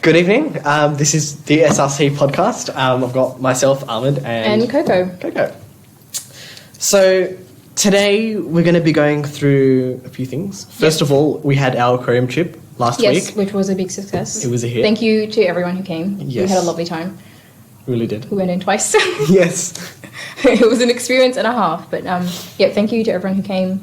Good evening. This is the SRC podcast. I've got myself, Ahmad, and Kokko. So today we're going to be going through a few things. First of all, we had our aquarium trip last week. Yes, which was a big success. It was a hit. Thank you to everyone who came. Yes. We had a lovely time. Really did. We went in twice. Yes. It was an experience and a half. But thank you to everyone who came.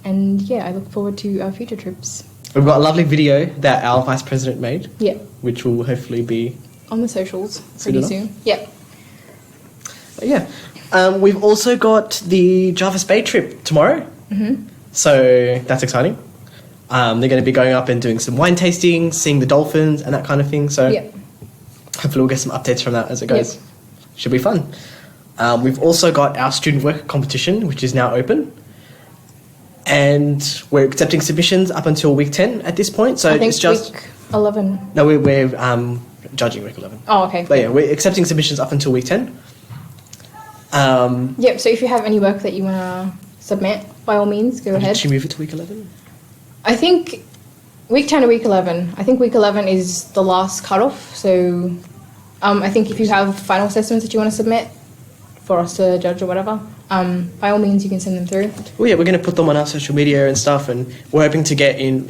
And I look forward to our future trips. We've got a lovely video that our Vice President made. Yeah. Which will hopefully be on the socials pretty soon. Yeah. But yeah. We've also got the Jarvis Bay trip tomorrow. Mm-hmm. So that's exciting. They're going to be going up and doing some wine tasting, seeing the dolphins and that kind of thing. So hopefully we'll get some updates from that as it goes. Yep. Should be fun. We've also got our student work competition, which is now open. And we're accepting submissions up until week 10 at this point. So I think it's just week 11. No, we're judging week 11. Oh, okay. But yeah, we're accepting submissions up until week 10. So if you have any work that you want to submit, by all means, go ahead. Should we move it to week 11? I think week 10 to week 11. I think week 11 is the last cutoff. So I think if you have final assessments that you want to submit for us to judge or whatever, by all means, you can send them through. Well, yeah, we're going to put them on our social media and stuff, and we're hoping to get in,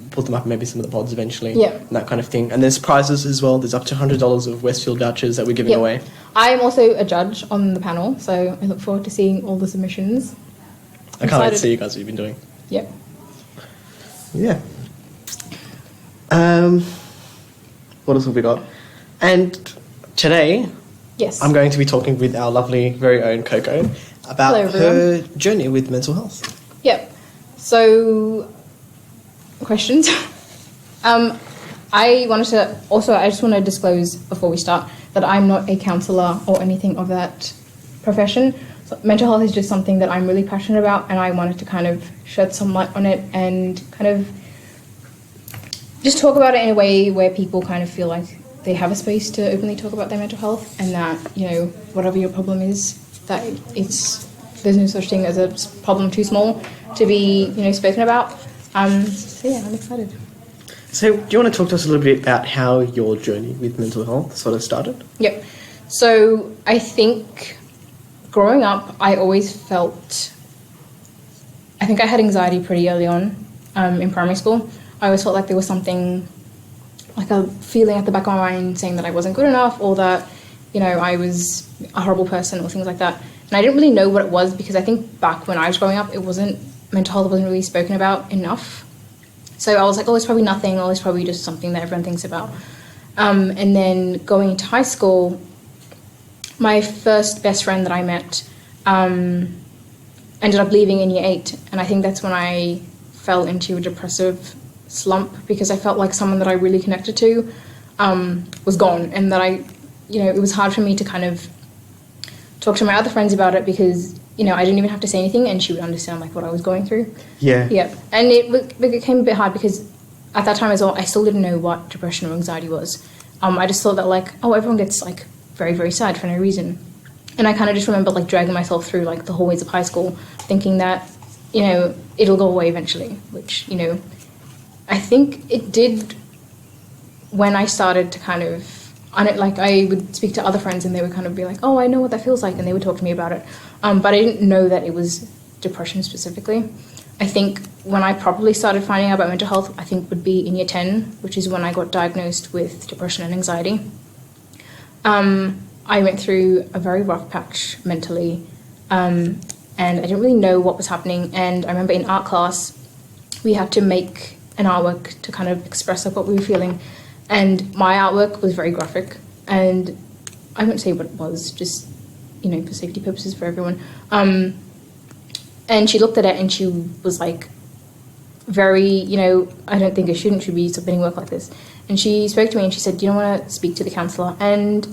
put them up in maybe some of the pods eventually, and that kind of thing. And there's prizes as well. There's up to $100 of Westfield vouchers that we're giving away. I'm also a judge on the panel, so I look forward to seeing all the submissions. I can't wait to see you guys what you've been doing. Yep. Yeah. What else have we got? And today... Yes. I'm going to be talking with our lovely, very own Kokko about her journey with mental health. Yep. So, questions. I just want to disclose before we start that I'm not a counsellor or anything of that profession. So mental health is just something that I'm really passionate about, and I wanted to kind of shed some light on it and kind of just talk about it in a way where people kind of feel like they have a space to openly talk about their mental health, and that, whatever your problem is, that there's no such thing as a problem too small to be, spoken about. I'm excited. So do you want to talk to us a little bit about how your journey with mental health sort of started? Yep. So I think growing up, I think I had anxiety pretty early on in primary school. I always felt like there was something, like a feeling at the back of my mind saying that I wasn't good enough, or that, I was a horrible person, or things like that. And I didn't really know what it was, because I think back when I was growing up, mental health wasn't really spoken about enough. So I was like, it's probably nothing, it's probably just something that everyone thinks about. And then going into high school, my first best friend that I met ended up leaving in year 8. And I think that's when I fell into a depressive slump, because I felt like someone that I really connected to was gone, and that it was hard for me to kind of talk to my other friends about it, because I didn't even have to say anything and she would understand like what I was going through. Yeah. And it became a bit hard, because at that time as well, I still didn't know what depression or anxiety was. I just thought that everyone gets like very, very sad for no reason. And I kind of just remember like dragging myself through like the hallways of high school, thinking that it'll go away eventually, which I think it did when I started to kind of, I would speak to other friends and they would kind of be like, I know what that feels like, and they would talk to me about it. But I didn't know that it was depression specifically. I think when I properly started finding out about mental health, I think would be in year 10, which is when I got diagnosed with depression and anxiety. I went through a very rough patch mentally, and I didn't really know what was happening. And I remember in art class, we had to make an artwork to kind of express what we were feeling, and my artwork was very graphic, and I won't say what it was, just for safety purposes for everyone. And she looked at it and she was like, very, I don't think a student should be submitting work like this. And she spoke to me and she said, do you want to speak to the counsellor? And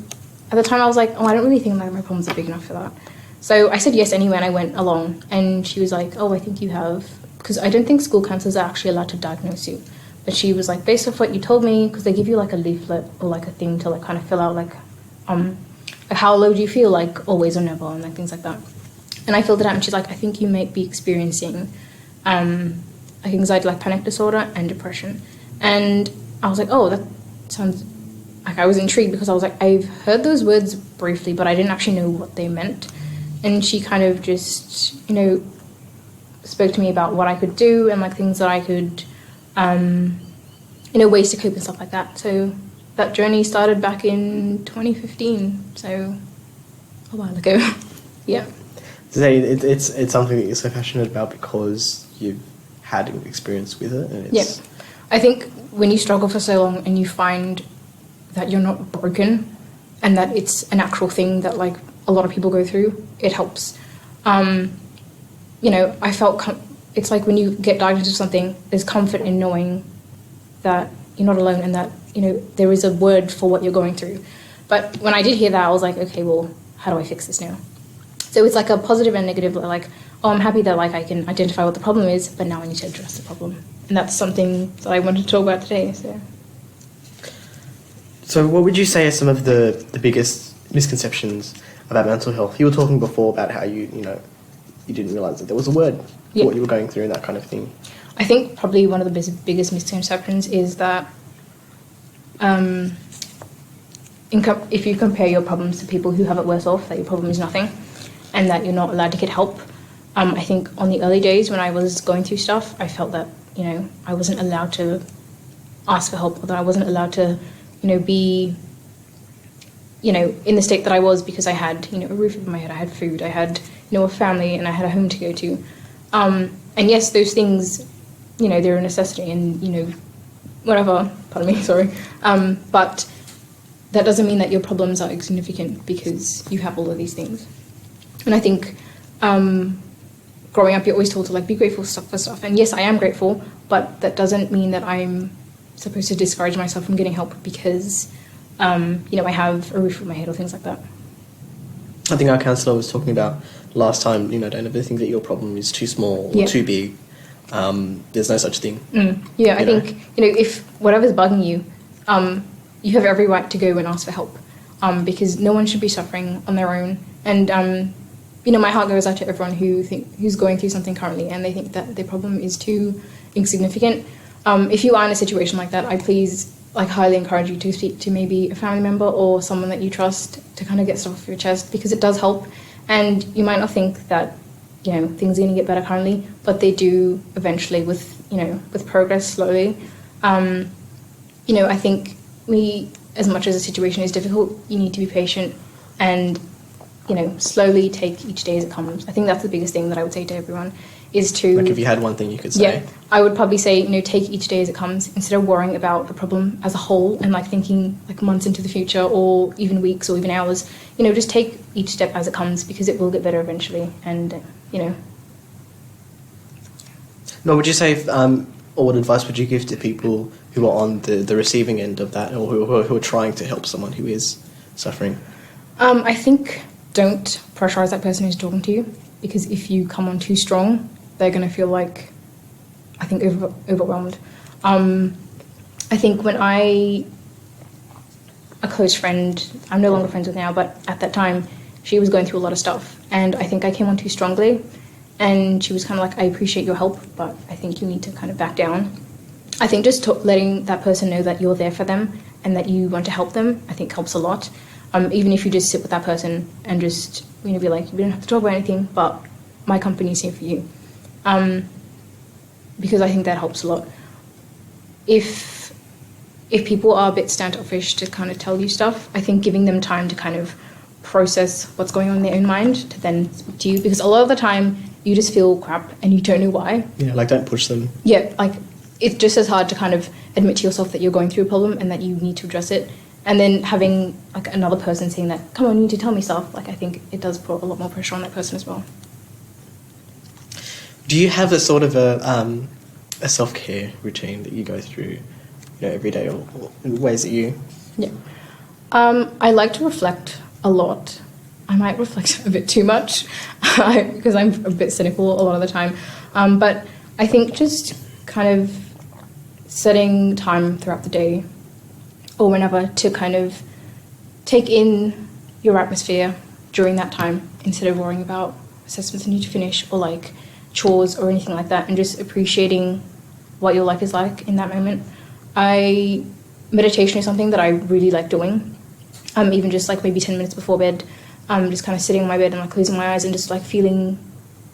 at the time I was like, I don't really think that my problems are big enough for that. So I said yes anyway, and I went along, and she was like, I think you have, because I don't think school counsellors are actually allowed to diagnose you. But she was like, based off what you told me, because they give you like a leaflet or like a thing to like kind of fill out like how low do you feel, like always or never, and like things like that. And I filled it out, and she's like, I think you might be experiencing like anxiety, like panic disorder and depression. And I was like, sounds like I was intrigued because I was like, I've heard those words briefly, but I didn't actually know what they meant. And she kind of just, spoke to me about what I could do and like things that I could, ways to cope and stuff like that. So that journey started back in 2015, so a while ago. Yeah. Today, it's something that you're so passionate about because you've had experience with it. And it's... Yeah. I think when you struggle for so long and you find that you're not broken and that it's an actual thing that like a lot of people go through, it helps. I felt it's like when you get diagnosed with something, there's comfort in knowing that you're not alone and that there is a word for what you're going through. But when I did hear that, I was like, okay, well, how do I fix this now? So it's like a positive and negative, like, oh, I'm happy that like I can identify what the problem is, but now I need to address the problem. And that's something that I wanted to talk about today. So what would you say are some of the biggest misconceptions about mental health? You were talking before about how you didn't realise that there was a word for what you were going through and that kind of thing. I think probably one of the biggest misconceptions is that if you compare your problems to people who have it worse off, that your problem is nothing and that you're not allowed to get help. I think on the early days when I was going through stuff, I felt that, I wasn't allowed to ask for help, or that I wasn't allowed to, be, in the state that I was because I had, a roof over my head, I had food, I had, a family, and I had a home to go to. And yes, those things, they're a necessity and, whatever, pardon me, sorry. But that doesn't mean that your problems are insignificant because you have all of these things. And I think growing up, you're always told to like be grateful for stuff. And yes, I am grateful, but that doesn't mean that I'm supposed to discourage myself from getting help because, I have a roof over my head or things like that. I think our counsellor was talking about last time, don't ever think that your problem is too small or too big. There's no such thing. Yeah, I think, if whatever's bugging you, you have every right to go and ask for help because no one should be suffering on their own. And, my heart goes out to everyone who's going through something currently and they think that their problem is too insignificant. If you are in a situation like that, I please highly encourage you to speak to maybe a family member or someone that you trust to kind of get stuff off your chest because it does help. And you might not think that, things are going to get better currently, but they do eventually with progress slowly. I think as much as the situation is difficult, you need to be patient and, slowly take each day as it comes. I think that's the biggest thing that I would say to everyone is to... Like if you had one thing you could say. Yeah, I would probably say, take each day as it comes instead of worrying about the problem as a whole and thinking months into the future or even weeks or even hours. Just take each step as it comes because it will get better eventually and, No, would you say, or what advice would you give to people who are on the receiving end of that or who are trying to help someone who is suffering? I think don't pressurize that person who's talking to you because if you come on too strong, they're going to feel overwhelmed. I think when a close friend, I'm no longer friends with now, but at that time, she was going through a lot of stuff and I think I came on too strongly and she was kind of I appreciate your help, but I think you need to kind of back down. I think just letting that person know that you're there for them and that you want to help them, I think helps a lot. Even if you just sit with that person and just, be like, we don't have to talk about anything, but my company's here for you. Because I think that helps a lot. If people are a bit standoffish to kind of tell you stuff, I think giving them time to kind of process what's going on in their own mind to then speak to you, because a lot of the time you just feel crap and you don't know why. Yeah, don't push them. Yeah, it's just as hard to kind of admit to yourself that you're going through a problem and that you need to address it. And then having another person saying that, come on, you need to tell me stuff, I think it does put a lot more pressure on that person as well. Do you have a sort of a self-care routine that you go through, every day or ways that you... Yeah. I like to reflect a lot. I might reflect a bit too much because I'm a bit cynical a lot of the time. But I think just kind of setting time throughout the day or whenever to kind of take in your atmosphere during that time instead of worrying about assessments you need to finish or chores or anything like that, and just appreciating what your life is like in that moment. I meditation is something that I really like doing. Even just like maybe 10 minutes before bed, just kind of sitting on my bed and like closing my eyes and just like feeling.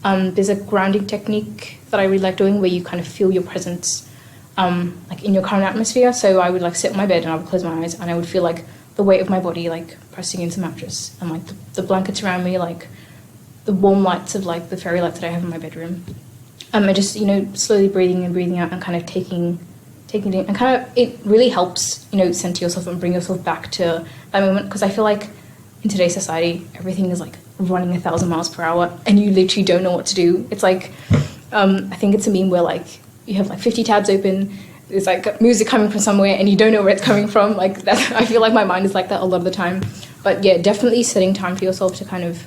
There's a grounding technique that I really like doing where you kind of feel your presence like in your current atmosphere. So I would like sit on my bed and I would close my eyes and I would feel like the weight of my body like pressing into the mattress and like the blankets around me, like the warm lights of like the fairy lights that I have in my bedroom. And just, you know, slowly breathing in, breathing out and kind of taking it in. And kind of it really helps, you know, center yourself and bring yourself back to that moment, because I feel like in today's society everything is like running 1,000 miles per hour and you literally don't know what to do. It's like I think it's a meme where like you have like 50 tabs open, there's like music coming from somewhere and you don't know where it's coming from. Like that, I feel like my mind is like that a lot of the time. But yeah, definitely setting time for yourself to kind of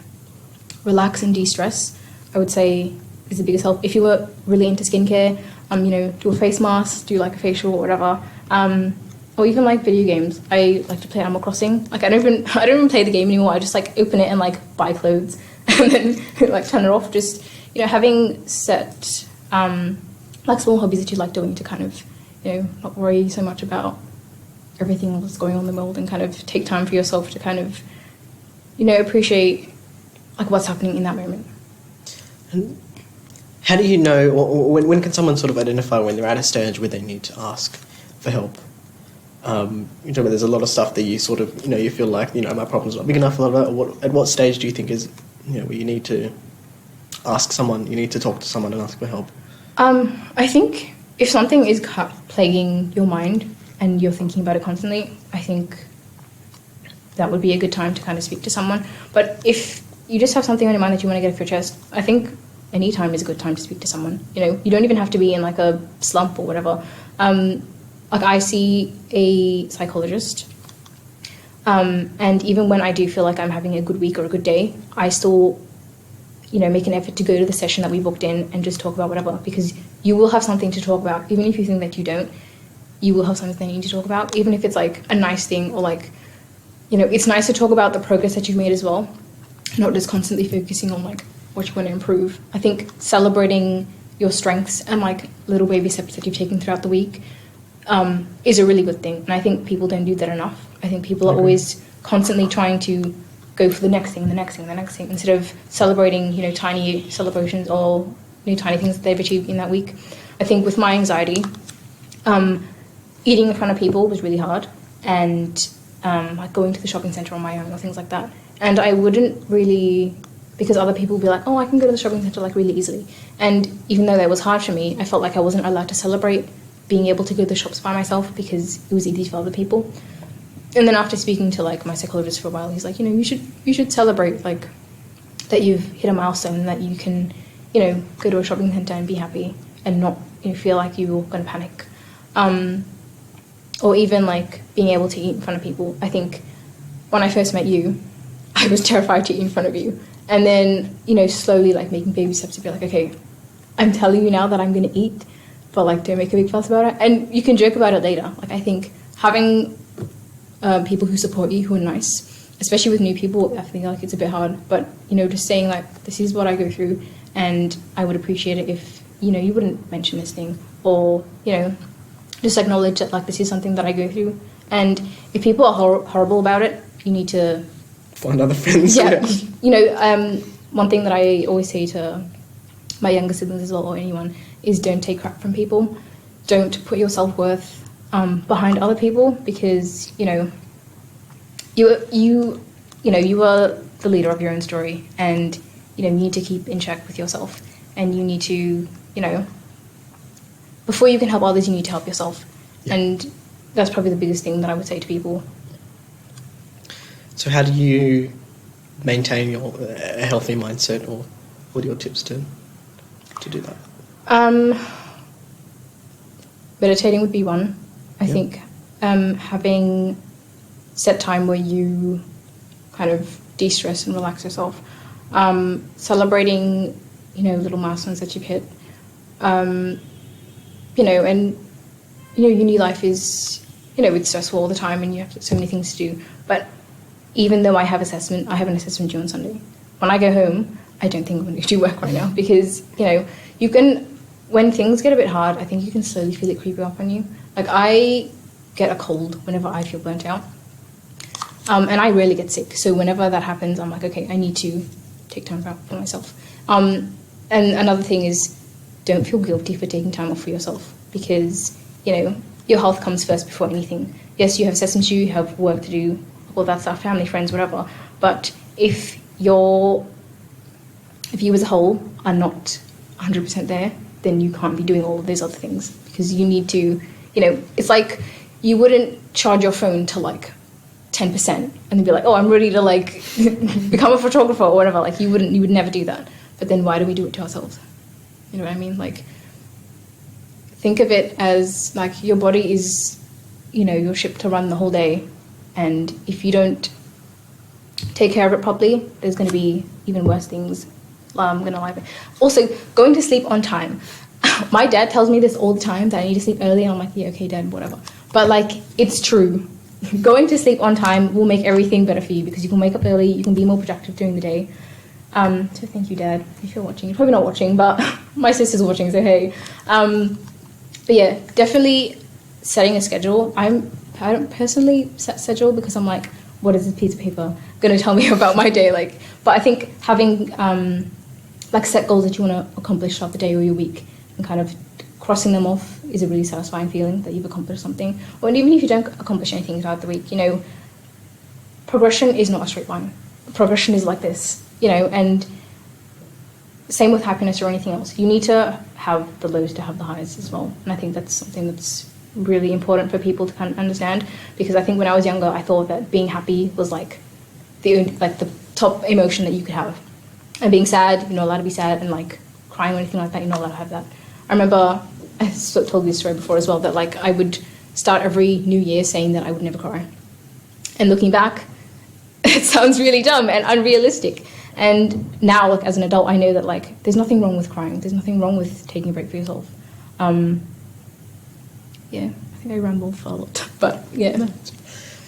relax and de-stress, I would say, is the biggest help. If you were really into skincare, you know, do a face mask, do like a facial or whatever. Or even like video games. I like to play Animal Crossing. Like I don't even play the game anymore. I just like open it and like buy clothes and then like turn it off. Just, you know, having set like small hobbies that you like doing to kind of, you know, not worry so much about everything that's going on in the world and kind of take time for yourself to kind of, you know, appreciate like what's happening in that moment. And how do you know, or when can someone sort of identify when they're at a stage where they need to ask for help? You know, there's a lot of stuff that you sort of, you know, you feel like, you know, my problem's not big enough, at what stage do you think is, you know, where you need to ask someone, you need to talk to someone and ask for help? I think if something is plaguing your mind and you're thinking about it constantly, I think that would be a good time to kind of speak to someone. But if you just have something on your mind that you want to get off your chest, I think any time is a good time to speak to someone. You know, you don't even have to be in like a slump or whatever. Like I see a psychologist, and even when I do feel like I'm having a good week or a good day, I still, you know, make an effort to go to the session that we booked in and just talk about whatever, because you will have something to talk about. Even if you think that you don't, you will have something that you need to talk about, even if it's like a nice thing or like, you know, it's nice to talk about the progress that you've made as well, not just constantly focusing on like what you want to improve. I think celebrating your strengths and like little baby steps that you've taken throughout the week is a really good thing. And I think people don't do that enough. I think people are always constantly trying to go for the next thing, instead of celebrating, you know, tiny celebrations or, you know, tiny things that they've achieved in that week. I think with my anxiety, eating in front of people was really hard, and like going to the shopping centre on my own or things like that. And I wouldn't really, because other people would be like, oh, I can go to the shopping centre like really easily. And even though that was hard for me, I felt like I wasn't allowed to celebrate being able to go to the shops by myself because it was easy for other people. And then after speaking to like my psychologist for a while, he's like, you know, you should celebrate like that you've hit a milestone and that you can, you know, go to a shopping centre and be happy and not, you know, feel like you're going to panic. Or even like being able to eat in front of people. I think when I first met you, I was terrified to eat in front of you. And then, you know, slowly like making baby steps to be like, okay, I'm telling you now that I'm going to eat, but like don't make a big fuss about it. And you can joke about it later. Like I think having people who support you, who are nice, especially with new people, I think like it's a bit hard. But, you know, just saying like, this is what I go through and I would appreciate it if, you know, you wouldn't mention this thing, or, you know, just acknowledge that like this is something that I go through. And if people are horrible about it, you need to find other friends. Yeah. You know, one thing that I always say to my younger siblings as well, or anyone, is don't take crap from people. Don't put your self-worth behind other people, because, you know, you are the leader of your own story, and, you know, you need to keep in check with yourself, and you need to, you know, before you can help others, you need to help yourself. Yeah. And that's probably the biggest thing that I would say to people. So how do you maintain a healthy mindset, or what are your tips to do that? Meditating would be one. I think having set time where you kind of de-stress and relax yourself. Celebrating, you know, little milestones that you've hit. You know, and, you know, uni life is, you know, it's stressful all the time and you have so many things to do. But even though I have an assessment due on Sunday, when I go home, I don't think I'm going to do work right now, because, you know, you can, when things get a bit hard, I think you can slowly feel it creeping up on you. Like I get a cold whenever I feel burnt out. And I rarely get sick. So whenever that happens, I'm like, okay, I need to take time out for myself. And another thing is, don't feel guilty for taking time off for yourself, because, you know, your health comes first before anything. Yes, you have sessions to do, you have work to do, all that stuff, family, friends, whatever. But if you as a whole are not 100% there, then you can't be doing all of these other things, because you need to, you know, it's like you wouldn't charge your phone to like 10% and then be like, oh, I'm ready to like become a photographer or whatever. Like you would never do that. But then why do we do it to ourselves? You know what I mean? Like, think of it as like your body is, you know, your ship to run the whole day. And if you don't take care of it properly, there's going to be even worse things. I'm going to lie. Also, going to sleep on time. My dad tells me this all the time, that I need to sleep early. And I'm like, yeah, okay, Dad, whatever. But like, it's true. Going to sleep on time will make everything better for you, because you can wake up early, you can be more productive during the day. So thank you, Dad, if you're watching. You're probably not watching, but my sister's watching, so hey. But yeah, definitely setting a schedule. I don't personally set schedule, because I'm like, what is this piece of paper going to tell me about my day? Like, but I think having like set goals that you want to accomplish throughout the day or your week, and kind of crossing them off is a really satisfying feeling that you've accomplished something. Or even if you don't accomplish anything throughout the week, you know, progression is not a straight line. Progression is like this, you know, and same with happiness or anything else. You need to have the lows to have the highs as well. And I think that's something that's really important for people to kind of understand, because I think when I was younger, I thought that being happy was like the top emotion that you could have. And being sad, you're not allowed to be sad, and like crying or anything like that, you're not allowed to have that. I remember, I told this story before as well, that like I would start every new year saying that I would never cry. And looking back, it sounds really dumb and unrealistic. And now, like as an adult, I know that like there's nothing wrong with crying. There's nothing wrong with taking a break for yourself. Yeah, I think I rambled for a lot, but yeah.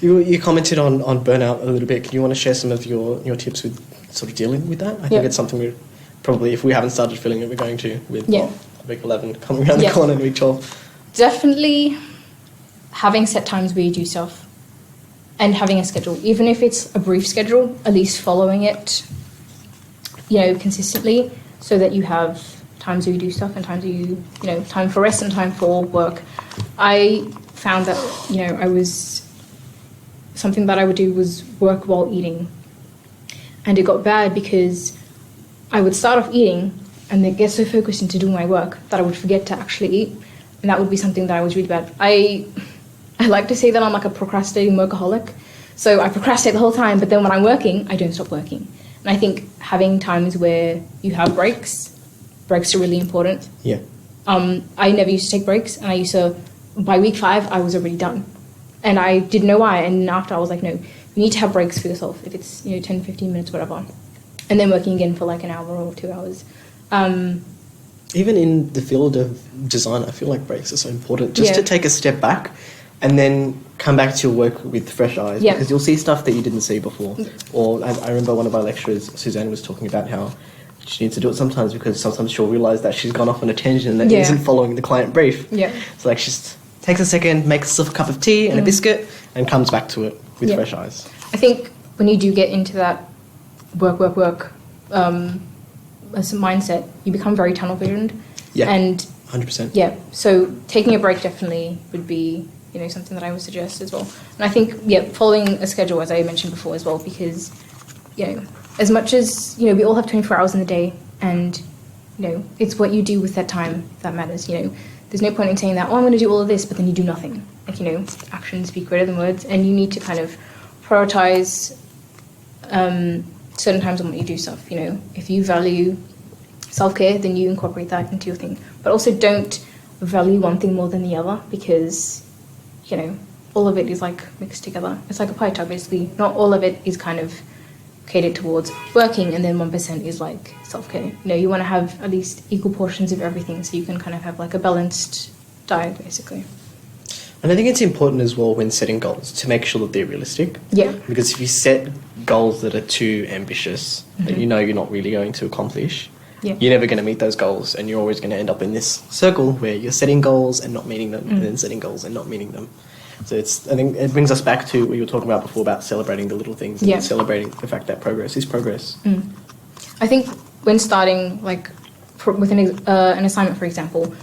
You commented on burnout a little bit. Can you want to share some of your tips with sort of dealing with that? I think it's something we're probably, if we haven't started feeling it, we're going to with week 11 coming around the corner in week 12. Definitely having set times where you do stuff and having a schedule. Even if it's a brief schedule, at least following it, you know, consistently, so that you have times where you do stuff and times where you know, time for rest and time for work. I found that, you know, something that I would do was work while eating. And it got bad because I would start off eating and then get so focused into doing my work that I would forget to actually eat. And that would be something that I was really bad. I like to say that I'm like a procrastinating workaholic. So I procrastinate the whole time, but then when I'm working, I don't stop working. And I think having times where you have breaks are really important. Yeah. I never used to take breaks, and I used to, by week 5, I was already done. And I didn't know why, and after I was like, no, you need to have breaks for yourself, if it's, you know, 10, 15 minutes, whatever. And then working again for like an hour or 2 hours. Even in the field of design, I feel like breaks are so important. Just to take a step back and then come back to your work with fresh eyes. Because you'll see stuff that you didn't see before. Or I remember one of our lecturers, Suzanne, was talking about how she needs to do it sometimes, because sometimes she'll realise that she's gone off on a tangent and that isn't following the client brief. Yeah. So like she just takes a second, makes herself a cup of tea and a biscuit, and comes back to it with fresh eyes. I think when you do get into that work as a mindset, you become very tunnel visioned. Yeah. And 100%. Yeah. So taking a break definitely would be, you know, something that I would suggest as well. And I think, following a schedule, as I mentioned before as well, because, you know, as much as, you know, we all have 24 hours in the day, and, you know, it's what you do with that time that matters. You know, there's no point in saying that, oh, I'm going to do all of this, but then you do nothing. Like, you know, actions speak greater than words, and you need to kind of prioritize certain times on what you do stuff. You know, if you value self-care, then you incorporate that into your thing. But also don't value one thing more than the other, because, you know, all of it is like mixed together. It's like a pie chart, basically. Not all of it is kind of catered towards working, and then 1% is like self-care. You know, you want to have at least equal portions of everything, so you can kind of have like a balanced diet, basically. And I think it's important as well when setting goals to make sure that they're realistic. Yeah. Because if you set goals that are too ambitious, that you know you're not really going to accomplish, you're never going to meet those goals, and you're always going to end up in this circle where you're setting goals and not meeting them, and then setting goals and not meeting them. So I think it brings us back to what you were talking about before about celebrating the little things and celebrating the fact that progress is progress. I think when starting, like, with an assignment, for example,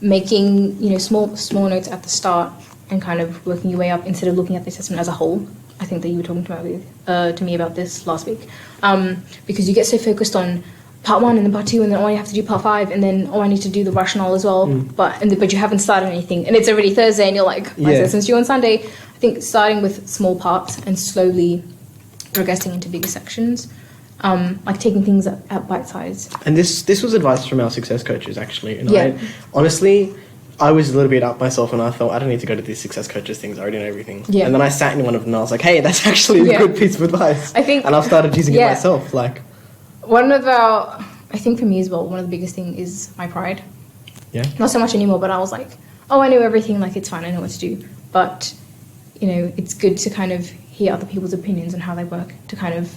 making, small notes at the start and kind of working your way up instead of looking at the assessment as a whole. I think that you were talking to me about this last week, because you get so focused on part 1 and then part 2 and then I have to do part 5 and then I need to do the rationale as well, but you haven't started anything and it's already Thursday and you're like, my session's due on Sunday. I think starting with small parts and slowly progressing into bigger sections, like taking things at bite size. And this was advice from our success coaches, actually. And I was a little bit up myself and I thought, I don't need to go to these success coaches things. I already know everything. Yeah. And then I sat in one of them and I was like, hey, that's actually a good piece of advice. And I've started using it myself. Like, I think for me as well, one of the biggest things is my pride. Yeah. Not so much anymore, but I was like, oh, I know everything. Like, it's fine. I know what to do. But, it's good to kind of hear other people's opinions on how they work, to kind of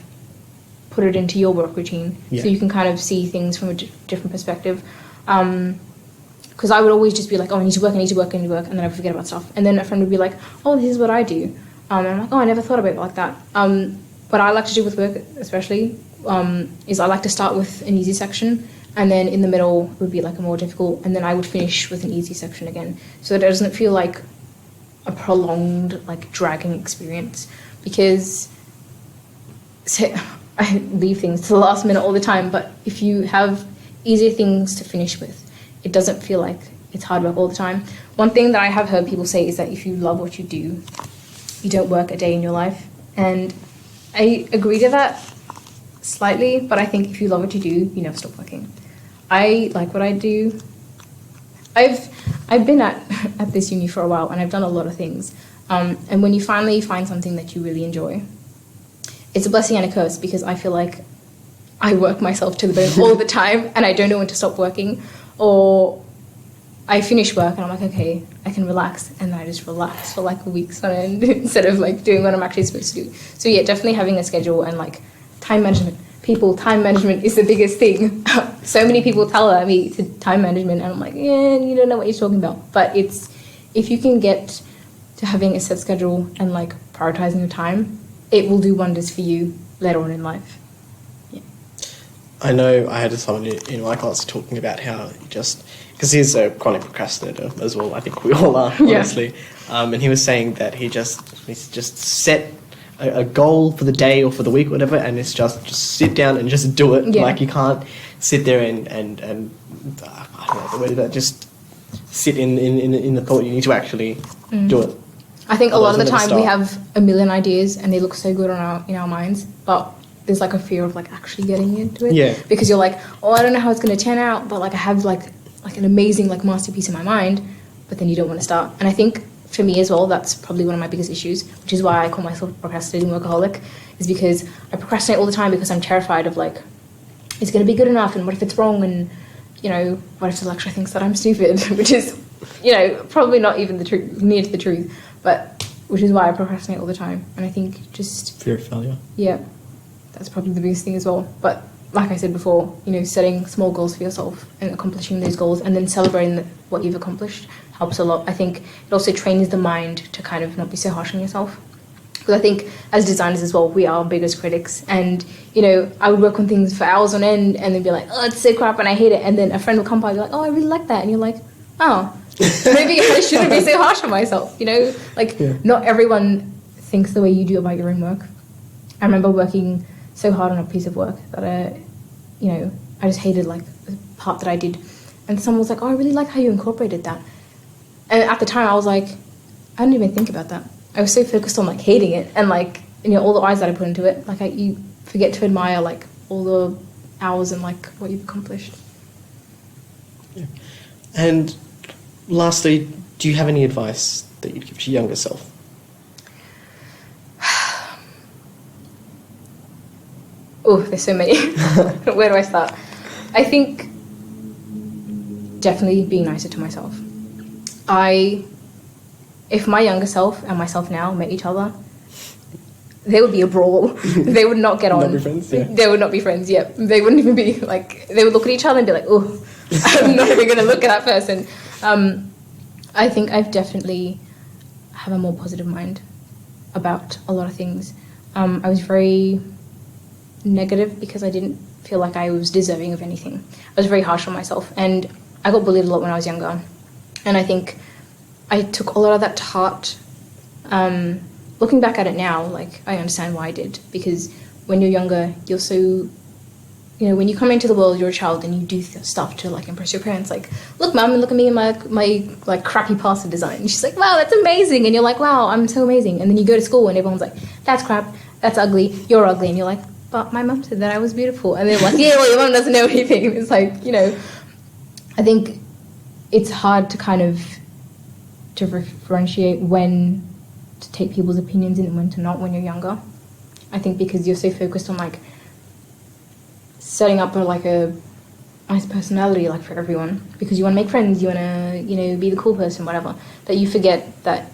put it into your work routine, so you can kind of see things from a different perspective. Because I would always just be like, oh, I need to work, and then I would forget about stuff. And then a friend would be like, oh, this is what I do. And I'm like, oh, I never thought about it like that. What I like to do with work, especially, is I like to start with an easy section, and then in the middle would be like a more difficult, and then I would finish with an easy section again. So it doesn't feel like a prolonged, like, dragging experience. Because I leave things to the last minute all the time, but if you have easier things to finish with, it doesn't feel like it's hard work all the time. One thing that I have heard people say is that if you love what you do, you don't work a day in your life. And I agree to that slightly, but I think if you love what you do, you never stop working. I like what I do. I've been at this uni for a while and I've done a lot of things. And when you finally find something that you really enjoy, it's a blessing and a curse, because I feel like I work myself to the bone all the time and I don't know when to stop working. Or I finish work and I'm like, okay, I can relax, and then I just relax for like weeks on end instead of like doing what I'm actually supposed to do. So yeah, definitely having a schedule and like time management. Time management is the biggest thing. So many people tell me to time management and I'm like, you don't know what you're talking about. But if you can get to having a set schedule and like prioritizing your time, it will do wonders for you later on in life. I know I had someone in my class talking about how because he's a chronic procrastinator as well, I think we all are, honestly. And he was saying that he's just set a goal for the day or for the week or whatever, and it's just sit down and just do it. Like, you can't sit there and I don't know the word of that, just sit in the thought. You need to actually do it. I think a lot of the time we have a million ideas and they look so good in our minds, but there's like a fear of like actually getting into it. Yeah. Because you're like, oh, I don't know how it's going to turn out, but like I have like an amazing like masterpiece in my mind, but then you don't want to start. And I think for me as well, that's probably one of my biggest issues, which is why I call myself procrastinating workaholic, is because I procrastinate all the time because I'm terrified of like, it's going to be good enough, and what if it's wrong, and what if the lecturer thinks that I'm stupid, which is probably not even near to the truth, but which is why I procrastinate all the time. And I think just fear of failure. Yeah, that's probably the biggest thing as well. But like I said before, setting small goals for yourself and accomplishing those goals and then celebrating what you've accomplished helps a lot. I think it also trains the mind to kind of not be so harsh on yourself. Because I think as designers as well, we are our biggest critics. And, I would work on things for hours on end and then be like, oh, it's so crap and I hate it. And then a friend will come by and be like, oh, I really like that. And you're like, oh, maybe I shouldn't be so harsh on myself, Not everyone thinks the way you do about your own work. I remember working so hard on a piece of work that, I just hated, like, the part that I did. And someone was like, oh, I really like how you incorporated that. And at the time, I was like, I didn't even think about that. I was so focused on, like, hating it and, like, all the hours that I put into it. Like, you forget to admire, like, all the hours and, like, what you've accomplished. Yeah. And lastly, do you have any advice that you'd give to your younger self? Oh, there's so many. Where do I start? I think definitely being nicer to myself. If my younger self and myself now met each other, there would be a brawl. They would not get on. Not be friends, yeah. They would not be friends, yeah. They wouldn't even be, like, they would look at each other and be like, oh, I'm not even going to look at that person. I think I've definitely have a more positive mind about a lot of things. I was very negative because I didn't feel like I was deserving of anything. I was very harsh on myself, and I got bullied a lot when I was younger. And I think I took a lot of that to heart. Looking back at it now, like, I understand why I did, because when you're younger, you're so, when you come into the world, you're a child and you do stuff to, like, impress your parents. Like, look, mum, and look at me in my like, crappy pasta design. And she's like, wow, that's amazing. And you're like, wow, I'm so amazing. And then you go to school and everyone's like, that's crap, that's ugly, you're ugly. And you're like, but my mum said that I was beautiful. And they're like, yeah, well, your mum doesn't know anything. It's like, I think it's hard to kind of to differentiate when to take people's opinions in and when to not when you're younger. I think because you're so focused on, like, setting up a nice personality, like, for everyone, because you want to make friends, you want to, be the cool person, whatever, that you forget that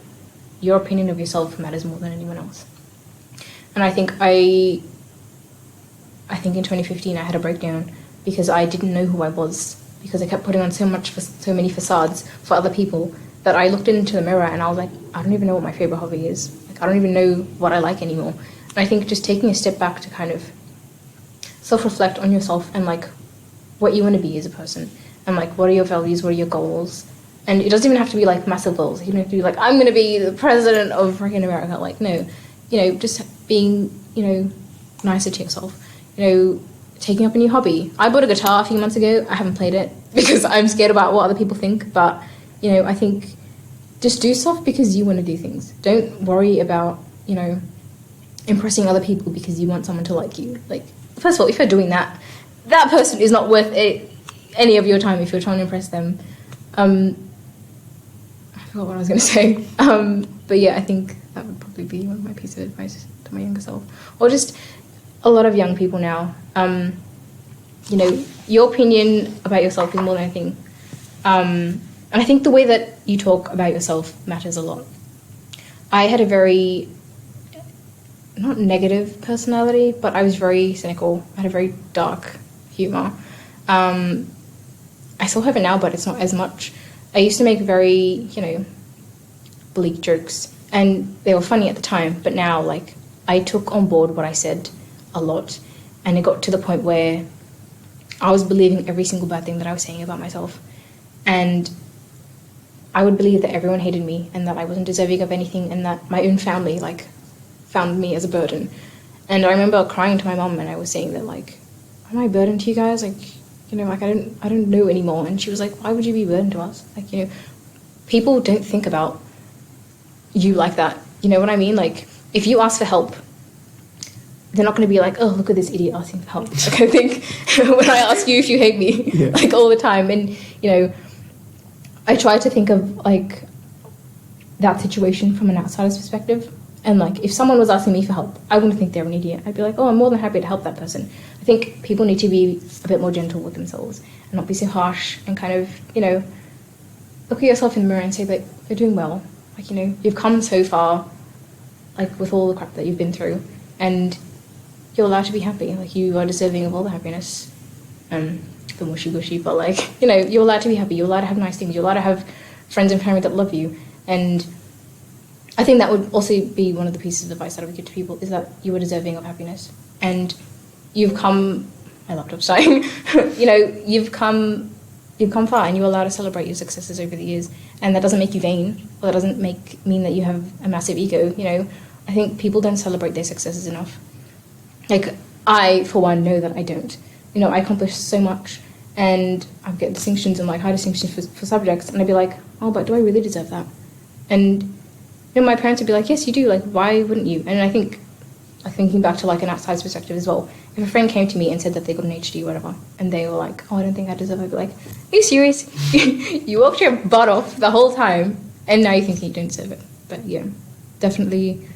your opinion of yourself matters more than anyone else. And I think in 2015 I had a breakdown because I didn't know who I was, because I kept putting on so many facades for other people that I looked into the mirror and I was like, I don't even know what my favorite hobby is. Like, I don't even know what I like anymore. And I think just taking a step back to kind of self-reflect on yourself and, like, what you want to be as a person, and, like, what are your values, what are your goals. And it doesn't even have to be, like, massive goals. You don't have to be like, I'm going to be the president of freaking America. Like, no, just being, nicer to yourself. Taking up a new hobby. I bought a guitar a few months ago. I haven't played it because I'm scared about what other people think. But, I think just do stuff because you want to do things. Don't worry about, impressing other people because you want someone to like you. Like, first of all, if you're doing that, that person is not worth any of your time if you're trying to impress them. I forgot what I was going to say. But yeah, I think that would probably be one of my pieces of advice to my younger self. Or just a lot of young people now. Your opinion about yourself is more than anything. And I think the way that you talk about yourself matters a lot. I had a very, not negative personality, but I was very cynical. I had a very dark humour. I still have it now, but it's not as much. I used to make very, bleak jokes, and they were funny at the time, but now, like, I took on board what I said a lot, and it got to the point where I was believing every single bad thing that I was saying about myself, and I would believe that everyone hated me and that I wasn't deserving of anything, and that my own family, like, found me as a burden. And I remember crying to my mum, and I was saying that, like, am I a burden to you guys? Like, I don't know anymore. And she was like, why would you be a burden to us? Like, people don't think about you like that. You know what I mean? Like, if you ask for help, they're not going to be like, oh, look at this idiot asking for help. Like, I think when I ask you if you hate me, like, all the time. And, I try to think of, like, that situation from an outsider's perspective. And, like, if someone was asking me for help, I wouldn't think they're an idiot. I'd be like, oh, I'm more than happy to help that person. I think people need to be a bit more gentle with themselves and not be so harsh, and kind of, look at yourself in the mirror and say that you're doing well. Like, you've come so far, like, with all the crap that you've been through, and you're allowed to be happy. Like, you are deserving of all the happiness. The mushy-gushy, but, like, you're allowed to be happy. You're allowed to have nice things. You're allowed to have friends and family that love you. And I think that would also be one of the pieces of advice that I would give to people, is that you are deserving of happiness. And you've come, my laptop's dying, you've come far, and you're allowed to celebrate your successes over the years. And that doesn't make you vain, or that doesn't mean that you have a massive ego. I think people don't celebrate their successes enough. Like, I, for one, know that I don't. I accomplished so much, and I get distinctions and, like, high distinctions for subjects, and I'd be like, oh, but do I really deserve that? And my parents would be like, yes, you do. Like, why wouldn't you? And I think, like, thinking back to, like, an outsider's perspective as well, if a friend came to me and said that they got an HD or whatever, and they were like, oh, I don't think I deserve it, I'd be like, are you serious? You worked your butt off the whole time, and now you think you don't deserve it. But yeah, definitely,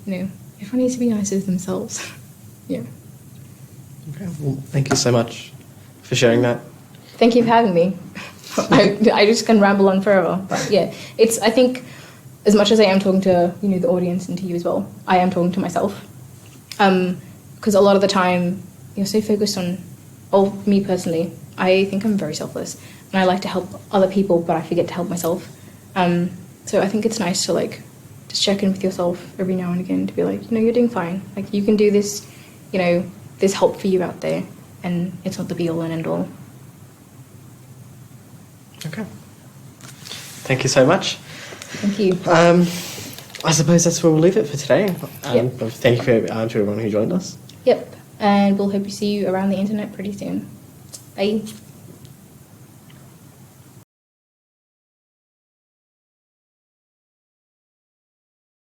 everyone needs to be nicer to themselves. Yeah. Okay, well, thank you so much for sharing that. Thank you for having me. I just can ramble on forever. But yeah, I think, as much as I am talking to, the audience and to you as well, I am talking to myself. Because a lot of the time, you're so focused on, me personally, I think I'm very selfless. And I like to help other people, but I forget to help myself. So I think it's nice to, like, just check in with yourself every now and again to be like, you know, you're doing fine. Like, you can do this, you know, there's help for you out there, and it's not the be-all and end-all. Okay. Thank you so much. Thank you. I suppose that's where we'll leave it for today. Yep. Thank you to everyone who joined us. Yep. And we'll hope to see you around the internet pretty soon. Bye.